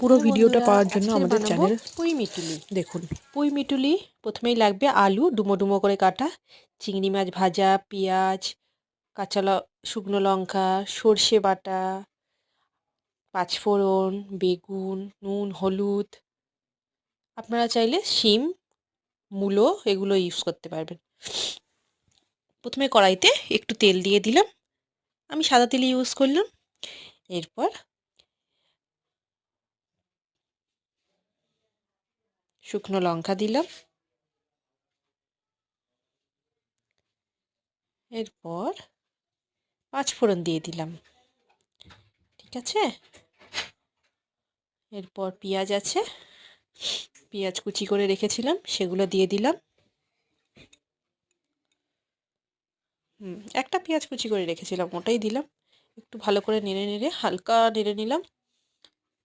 পুরো ভিডিওটা বন্ধুরা, পাওয়ার জন্য আজকে আমাদের বানাবো চ্যানেল পুঁই মিটুলি। দেখুন। পুঁই মিটুলি প্রথমেই লাগবে আলু ডুমো ডুমো করে কাটা, চিংড়ি মাছ ভাজা, পেঁয়াজ, শুকনো লঙ্কা, সর্ষে বাটা, পাঁচফোড়ন, বেগুন, নুন, হলুদ। আপনারা চাইলে শিম, মূলো এগুলো ইউজ করতে পারবেন। প্রথমে কড়াইতে একটু তেল দিয়ে দিলাম, আমি সাদা তেল ইউজ করলাম। এরপর শুকনো লঙ্কা দিলাম, এরপর পাঁচফোড়ন দিয়ে দিলাম। ঠিক আছে, এরপর পেঁয়াজ আছে, পেঁয়াজ কুচি করে রেখেছিলাম সেগুলো দিয়ে দিলাম। একটা পেঁয়াজ কুচি করে রেখেছিলাম ওটাই দিলাম। একটু ভালো করে নেড়ে নেড়ে হালকা নেড়ে নিলাম।